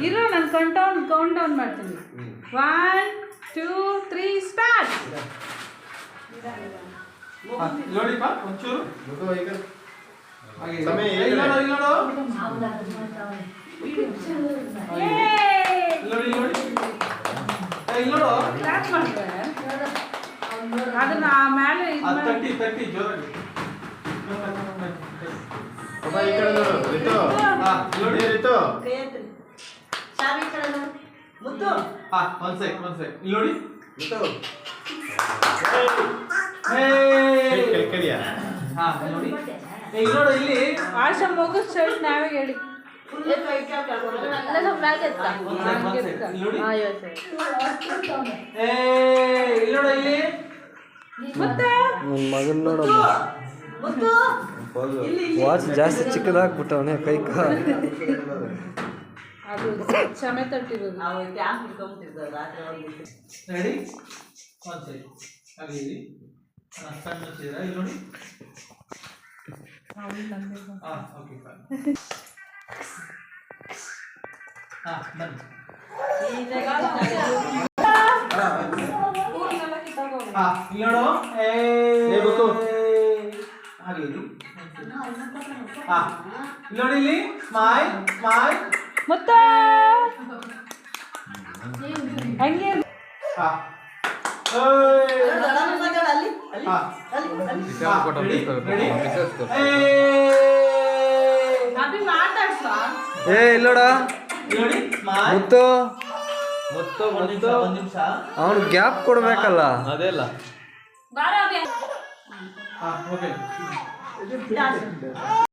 ಇರೋ ನಾನು count down ಮಾಡ್ತೀನಿ 1 2 3 ಸ್ಟಾರ್ಟ್ ನೋಡಿ ಪಾ ಒಂಚೂರು ಸಮಯ ಅದನ್ನ ಮೇಲೆ ತಟ್ಟಿ ಜೋರಾಗಿ ಒಂದ್ ಸೆಕ್ ಇಲ್ಲಿ ನೋಡಿ ನೋಡಿ ಇಲ್ಲಿ ಆಶಾ ಮುಗಿಸ್ ಸೈಡ್ ನಾವೇ ಹೇಳಿ ಮಗನ್ ನೋಡಮ್ಮ ವಾಚ್ ಜಾಸ್ತಿ ಚಿಕ್ಕದಾಗ್ಬಿಟ್ಟವನೇ ಕೈ ಅದು ಕ್ಷಮೆ ತಟ್ಟಿರೋದು ರೆಡಿ ಸಣ್ಣ ಸೀರ ಇಲ್ಲಿ ನೋಡಿ ಓಕೆ ಬನ್ನಿ ನೋಡು ಹಾಗೆ ನೋಡಿ ಇಲ್ಲಿ ಸ್ಮೈಲ್ ಮುತ್ತ ಹಂಗೆ ಏ ಇಲ್ಲೋಡ ಮುತ್ತು ಅವನು ಗ್ಯಾಪ್ ಕೊಡ್ಬೇಕಲ್ಲ ಅದೆಲ್ಲ